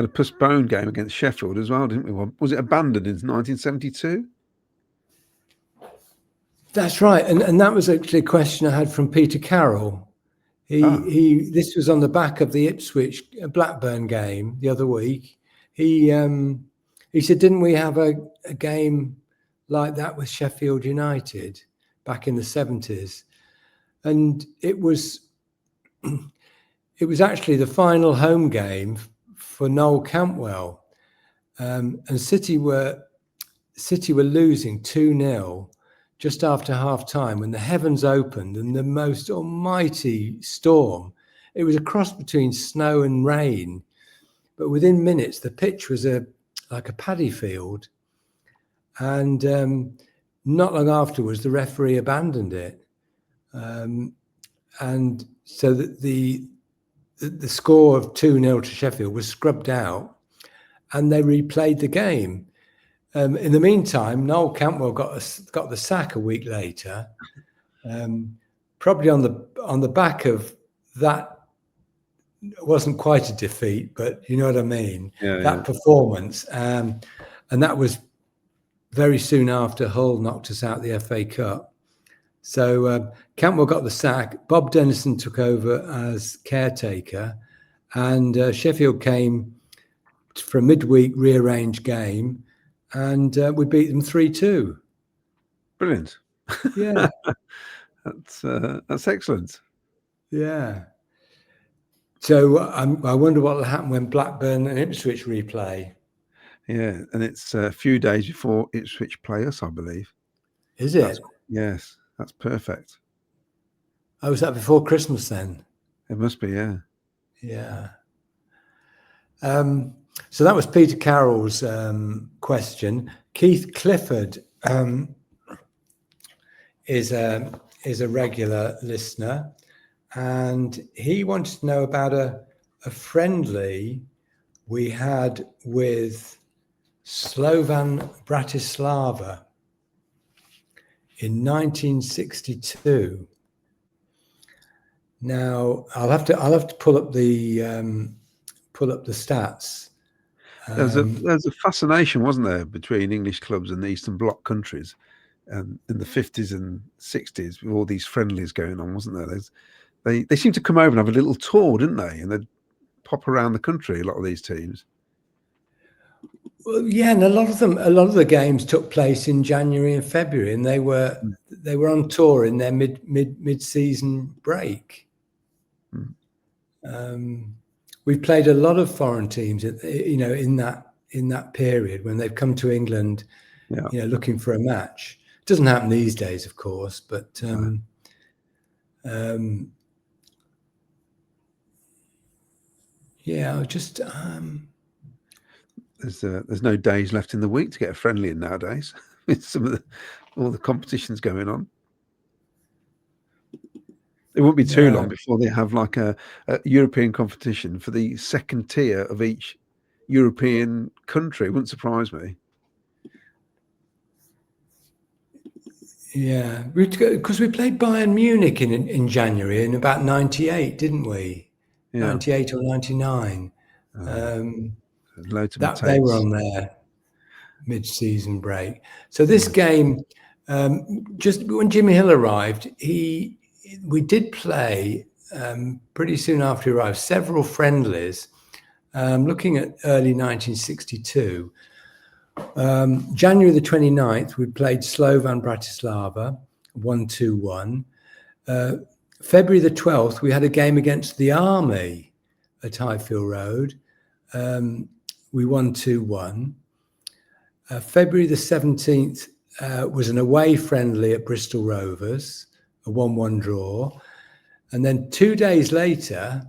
a postponed game against Sheffield as well, didn't we? Was it abandoned in 1972? That's right, and that was actually a question I had from Peter Carroll. This was on the back of the Ipswich Blackburn game the other week. He said, didn't we have a game like that with Sheffield United back in the 70s? And it was actually the final home game for Noel Campwell, and City were losing 2-0 just after half time when the heavens opened and the most almighty storm. It was a cross between snow and rain, but within minutes the pitch was like a paddy field, and not long afterwards the referee abandoned it, and so that the score of 2-0 to Sheffield was scrubbed out, and they replayed the game. In the meantime, Noel Campbell got the sack a week later, probably on the back of that. It wasn't quite a defeat, but you know what I mean. That performance, and that was very soon after Hull knocked us out the FA Cup. So Campbell got the sack. Bob Dennison took over as caretaker, and Sheffield came for a midweek rearranged game, and we beat them 3-2. Brilliant. Yeah. That's excellent. Yeah. So I wonder what will happen when Blackburn and Ipswich replay. Yeah, and it's a few days before Ipswich play us, I believe. Is it? Yes, that's perfect. Oh, was that before Christmas then? It must be, yeah. Yeah. So that was Peter Carroll's question. Keith Clifford is a regular listener, and he wanted to know about a friendly we had with Slovan Bratislava in 1962. Now I'll have to pull up the stats. There's a fascination, wasn't there, between English clubs and the Eastern Bloc countries, in the 50s and 60s, with all these friendlies going on, wasn't there? They seem to come over and have a little tour, didn't they? And they'd pop around the country, a lot of these teams. Well, yeah, and a lot of the games took place in January and February, and they were on tour in their mid-season break. We've played a lot of foreign teams, in that period when they've come to England, looking for a match. It doesn't happen these days, of course, but there's no days left in the week to get a friendly in nowadays. With all the competitions going on. It won't be too long before they have like a European competition for the second tier of each European country. It wouldn't surprise me. Yeah, because we played Bayern Munich in January in about 98, didn't we? Yeah. 98 or 99. They were on their mid-season break. So this game, just when Jimmy Hill arrived, we did play pretty soon after he arrived, several friendlies, looking at early 1962. January the 29th, we played Slovan Bratislava, 1-2-1. February the 12th, we had a game against the Army at Highfield Road. We won 2-1. February the 17th was an away friendly at Bristol Rovers, a 1-1 draw. And then 2 days later,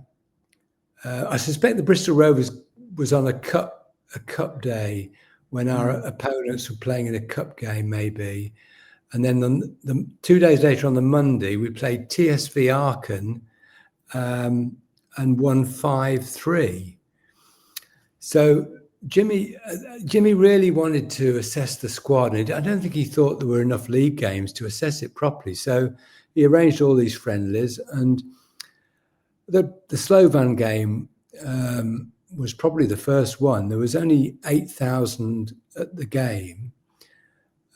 I suspect the Bristol Rovers was on a cup a cup day when our opponents were playing in a cup game, maybe. And then the 2 days later on the Monday, we played TSV Aachen and won 5-3. So Jimmy really wanted to assess the squad. And I don't think he thought there were enough league games to assess it properly. So he arranged all these friendlies. And the Slovan game was probably the first one. There was only 8,000 at the game.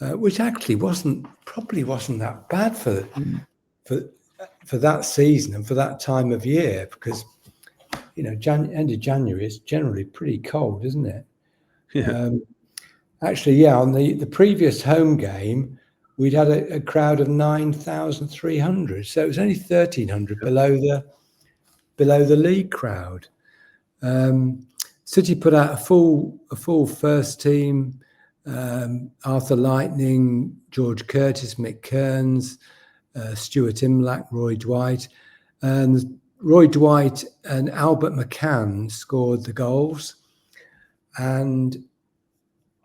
Which actually probably wasn't that bad for that season and for that time of year, because end of January is generally pretty cold, isn't it? Yeah. Actually, on the previous home game, we'd had a crowd of 9,300, so it was only 1,300 below the league crowd. City put out a full first team. Arthur Lightning, George Curtis, Mick Kearns, Stuart Imlach, Roy Dwight. And Roy Dwight and Albert McCann scored the goals. And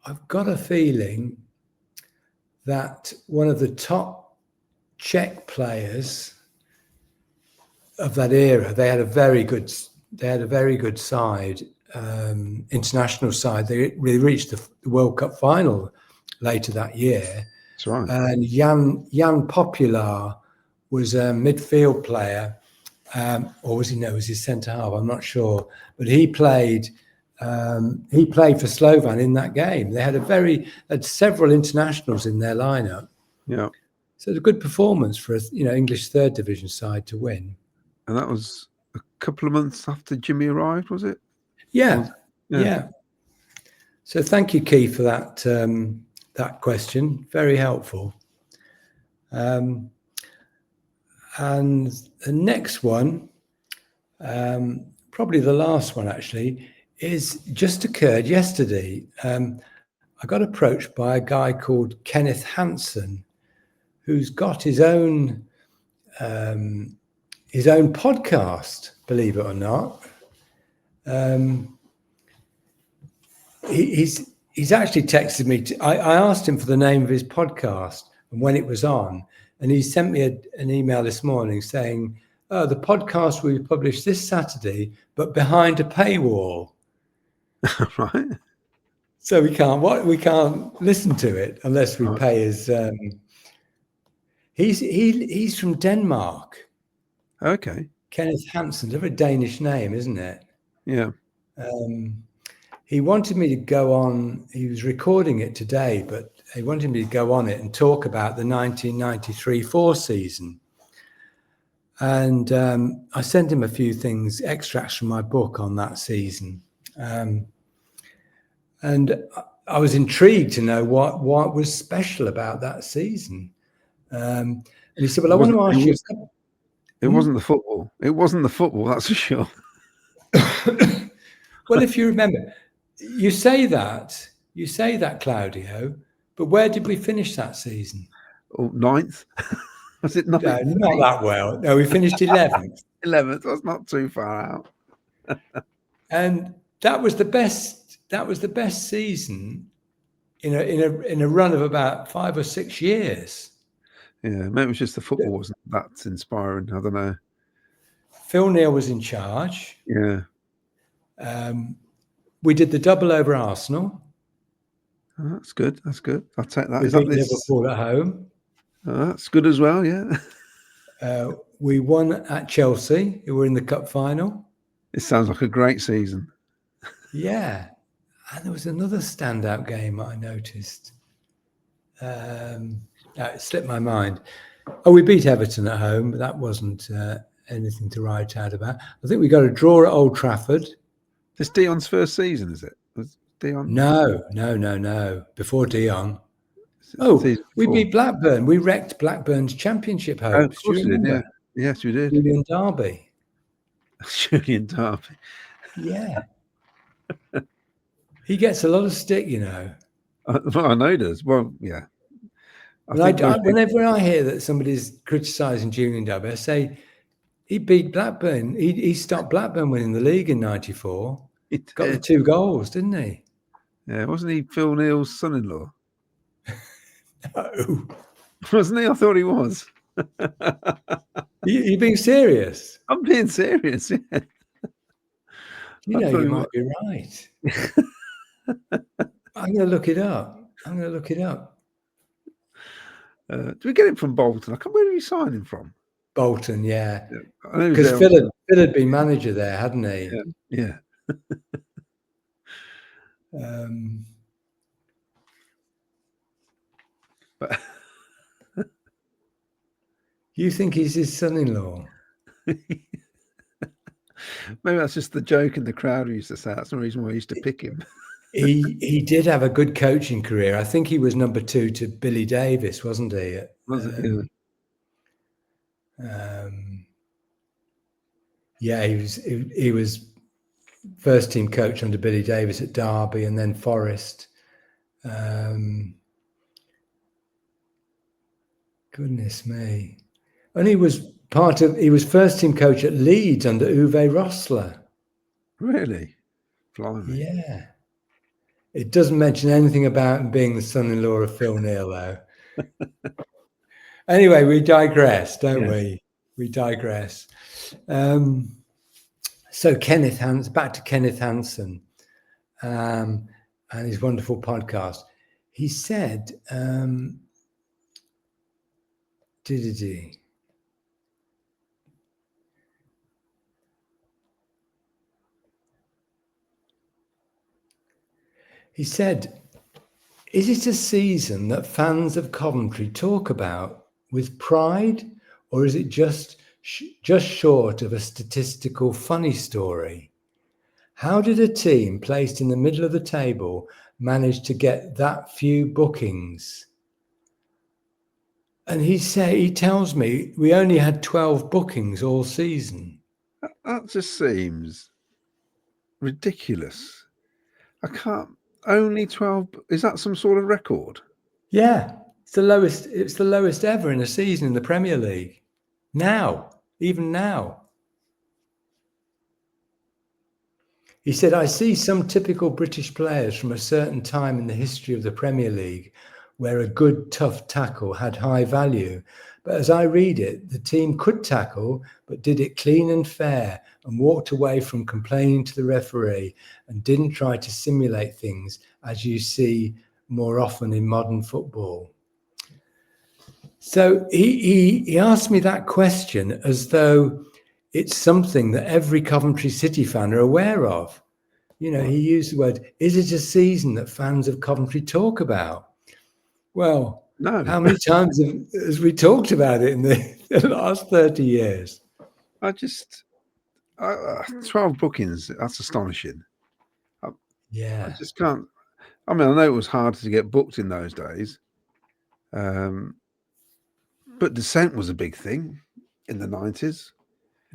I've got a feeling that one of the top Czech players of that era, they had a very good side. International side. They reached the World Cup final later that year. That's right. And Jan Popular was a midfield player, or was he? No, was he centre half? I'm not sure. But he played for Slovan in that game. They had several internationals in their lineup. Yeah. So it's a good performance for English third division side to win. And that was a couple of months after Jimmy arrived, was it? Yeah. So thank you, Keith, for that question. Very helpful. And the next one, probably the last one actually, is just occurred yesterday. I got approached by a guy called Kenneth Hansen, who's got his own podcast, believe it or not. He's actually texted me. I asked him for the name of his podcast and when it was on, and he sent me an email this morning saying, "Oh, the podcast will be published this Saturday, but behind a paywall." Right. So we can't listen to it unless we pay his. He's from Denmark. Okay. Kenneth Hansen, a very Danish name, isn't it? Yeah. He wanted me to go on. He was recording it today, but he wanted me to go on it and talk about the 1993-4 season. And I sent him a few things, extracts from my book on that season. And I was intrigued to know what was special about that season. And he said, "Well, I want to ask you." It wasn't the football. It wasn't the football, that's for sure. Well, if you remember, you say that, Claudio, but where did we finish that season? Oh, 9th? Was it 9th? No, not that well. No, we finished 11th. 11th. That's not too far out. And that was the best. That was the best season in a run of about 5 or 6 years. Yeah, maybe it was just the football wasn't that inspiring. I don't know. Phil Neal was in charge. Yeah. We did the double over Arsenal. Oh, that's good. That's good. I'll take that. We Is that beat Liverpool at home. Oh, that's good as well, yeah. We won at Chelsea, who were in the cup final. It sounds like a great season. Yeah. And there was another standout game I noticed. It slipped my mind. Oh, we beat Everton at home, but that wasn't anything to write out about. I think we got a draw at Old Trafford. This Dion's first season, is it? Was Dion? No. Before Dion. Oh, we beat Blackburn. We wrecked Blackburn's championship hopes. Oh, of course you did, yeah. Yes, we did. Julian Derby. Julian Derby. Yeah. He gets a lot of stick, you know. Well, I know he does. Well, yeah. Whenever I hear that somebody's criticising Julian Derby, I say he beat Blackburn. He stopped Blackburn winning the league in '94. Got the 2 goals, didn't he? Yeah, wasn't he Phil Neal's son-in-law? No. Wasn't he? I thought he was. You being serious? I'm being serious. Yeah. You I know, thought you he might be right. I'm going to look it up. Do we get him from Bolton? I can't. Where did we sign him from? Bolton, yeah. I know he was Because there. Phil had been manager there, hadn't he? Yeah. But You think he's his son-in-law? maybe that's just the joke in the crowd we used to say. That's the reason why I used to pick him. He did have a good coaching career. I think he was number 2 to Billy Davis, wasn't he? Was it? Yeah, he was first team coach under Billy Davis at Derby and then Forest. Goodness me. And he was first team coach at Leeds under Uwe Rosler. Really? Blimey. Yeah. It doesn't mention anything about him being the son-in-law of Phil Neal, though. Anyway, we digress, don't we? We digress. So back to Kenneth Hansen and his wonderful podcast. He said, He said, is it a season that fans of Coventry talk about with pride, or is it just short of a statistical funny story? How did a team placed in the middle of the table manage to get that few bookings? And he tells me we only had 12 bookings all season. That just seems ridiculous. I can't. Only 12. Is that some sort of record? Yeah, it's the lowest ever in a season in the Premier League. Even now. He said, I see some typical British players from a certain time in the history of the Premier League where a good, tough tackle had high value. But as I read it, the team could tackle, but did it clean and fair and walked away from complaining to the referee and didn't try to simulate things as you see more often in modern football. So he asked me that question as though it's something that every Coventry City fan are aware of. You know, he used the word, is it a season that fans of Coventry talk about? Well, no. How many times has we talked about it in the last 30 years? 12 bookings, that's astonishing. I just can't. I mean, I know it was hard to get booked in those days. But Descent was a big thing in the 90s.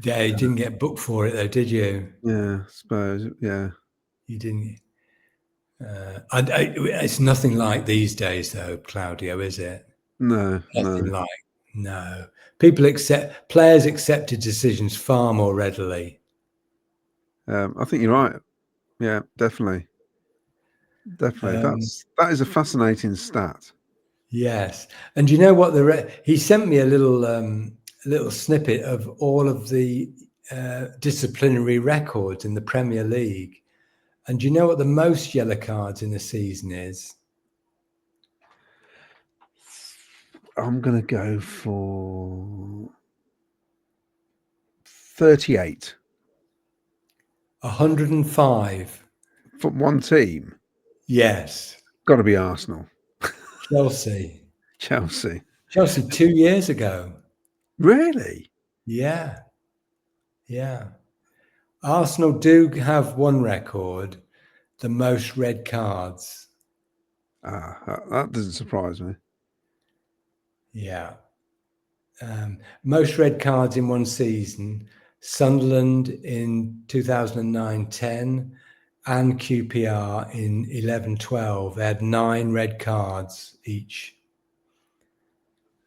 Yeah, you didn't get booked for it though, did you? Yeah, I suppose. Yeah. You didn't. It's nothing like these days though, Claudio, is it? No. No. Players accepted decisions far more readily. I think you're right. Yeah, definitely. That is a fascinating stat. Yes, and you know what? He sent me a little snippet of all of the disciplinary records in the Premier League, and do you know what the most yellow cards in a season is? I'm going to go for 38. 105. For one team? Yes. Got to be Arsenal. Chelsea 2 years ago. Really? Yeah. Arsenal do have one record, the most red cards. That doesn't surprise me. Yeah. Most red cards in one season, Sunderland in 2009-10 and QPR in 11-12. They had 9 red cards each.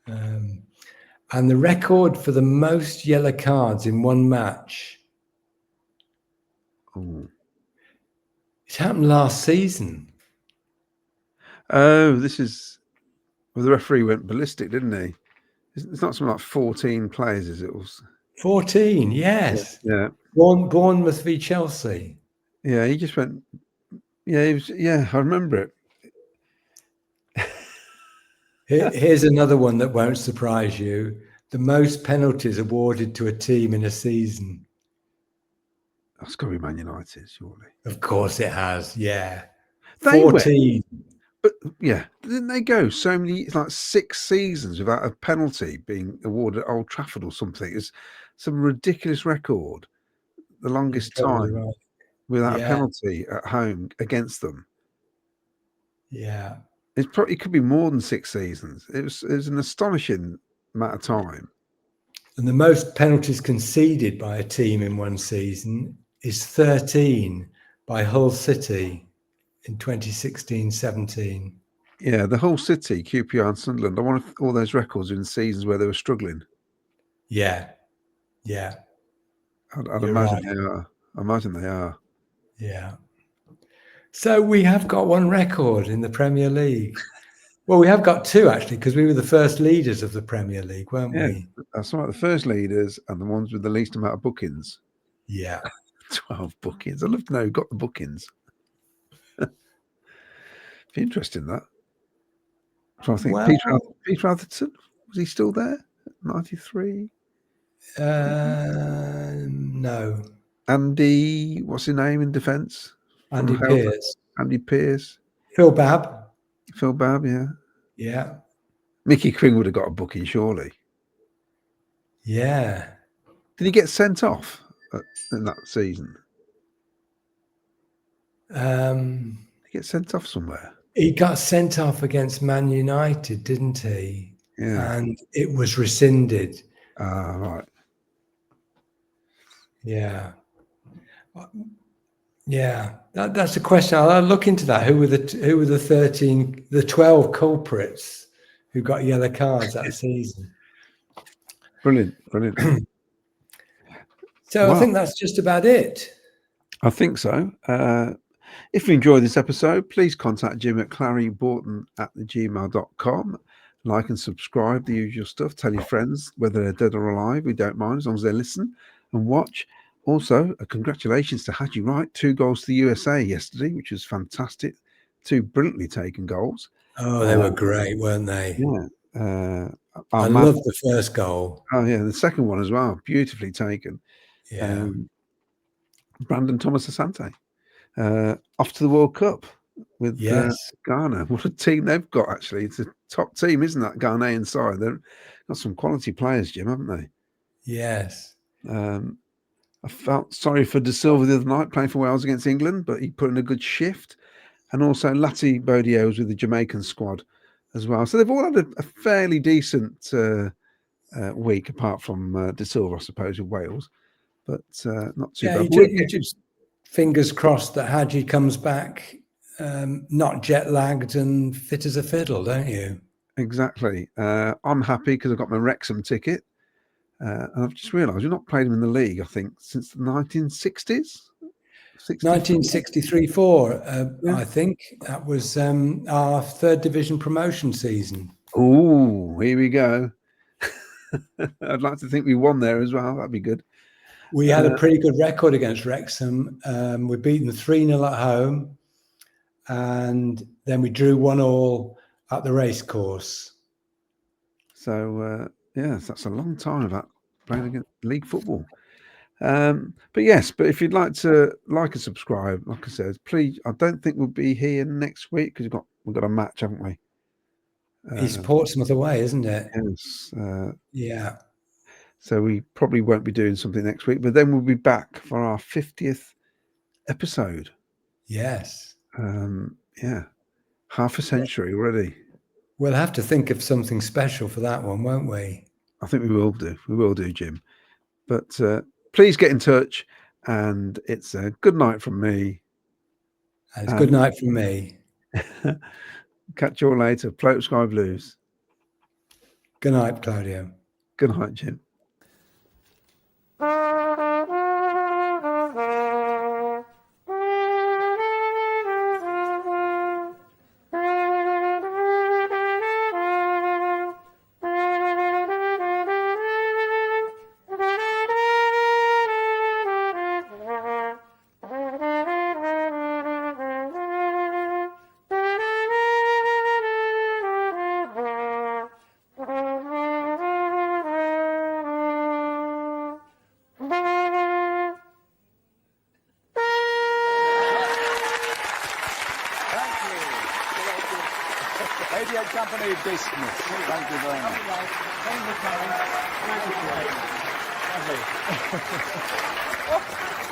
And the record for the most yellow cards in one match, it happened last season. Oh, this is well, the referee went ballistic, didn't he? It's not something like 14 players, is it? 14, yes. Yeah. Bournemouth v Chelsea. Yeah, he just went. Yeah, he was. Yeah, I remember it. Here's another one that won't surprise you. The most penalties awarded to a team in a season. That's got to be Man United, surely. Of course it has, yeah. They 14. But yeah, didn't they go so many? It's like 6 seasons without a penalty being awarded at Old Trafford or something. It's some ridiculous record. The longest You're totally time right. without a Yeah. penalty at home against them. Yeah. It could be more than 6 seasons. It was an astonishing amount of time. And the most penalties conceded by a team in one season is 13 by Hull City in 2016-17. Yeah, the whole city, QPR and Sunderland. I want all those records in seasons where they were struggling. Yeah. Yeah. I'd You're imagine right. they are. I imagine they are. Yeah. So we have got one record in the Premier League. Well, we have got two, actually, because we were the first leaders of the Premier League, weren't Yeah, we? that's right. The first leaders and the ones with the least amount of bookings. Yeah. 12 bookings. I'd love to know who got the bookings. Be interesting, that. So I think Well, Peter Atherton, was he still there? 93? no. Andy, what's his name in defence? Andy Pearce. Andy Pearce. Phil Babb. Phil Babb, yeah. Yeah. Mickey Quinn would have got a booking, surely. Yeah. Did he get sent off in that season? Did he get sent off somewhere? He got sent off against Man United, didn't he? Yeah. And it was rescinded. Right. Yeah. Yeah. That's a question. I'll look into that. Who were the 12 culprits who got yellow cards that season? Brilliant. So I think that's just about it. I think so. If you enjoyed this episode, please contact Jim at clarryborton@gmail.com. Like and subscribe, the usual stuff. Tell your friends, whether they're dead or alive. We don't mind as long as they listen and watch. Also, congratulations to Haji Wright. 2 goals to the USA yesterday, which was fantastic. 2 brilliantly taken goals. Oh, they were great, weren't they? Yeah. I loved the first goal. Oh, yeah. The second one as well. Beautifully taken. Yeah. Brandon Thomas Asante. Off to the World Cup with Ghana. What a team they've got, actually. It's a top team, isn't that, Ghanaian side? They've got some quality players, Jim, haven't they? Yes. I felt sorry for De Silva the other night playing for Wales against England, but he put in a good shift. And also Lati Bodio was with the Jamaican squad as well. So they've all had a fairly decent week, apart from De Silva, I suppose, with Wales. But not too bad. You just fingers crossed that Haji comes back not jet lagged and fit as a fiddle, don't you? Exactly. I'm happy because I've got my Wrexham ticket. And I've just realised we've not played them in the league, I think, since the 1960s. 1963-4, I think. That was our 3rd division promotion season. Oh, here we go. I'd like to think we won there as well. That'd be good. We had a pretty good record against Wrexham. We beat them 3-0 at home, and then we drew 1-1 at the racecourse. So, yes, that's a long time about playing against league football. But if you'd like to like and subscribe, like I said, please. I don't think we'll be here next week because we've got a match, haven't we? It's Portsmouth away, isn't it? Yes. Yeah. So we probably won't be doing something next week, but then we'll be back for our 50th episode. Yes. Half a century already. We'll have to think of something special for that one, won't we? I think we will do. We will do, Jim. But please get in touch, and it's a good night from me. And it's good night from me. Catch you all later. Play up Sky Blues. Good night, Claudio. Good night, Jim. 88 Company dismissed. Thank you very much. Thank you for coming. Thank you for it. Lovely.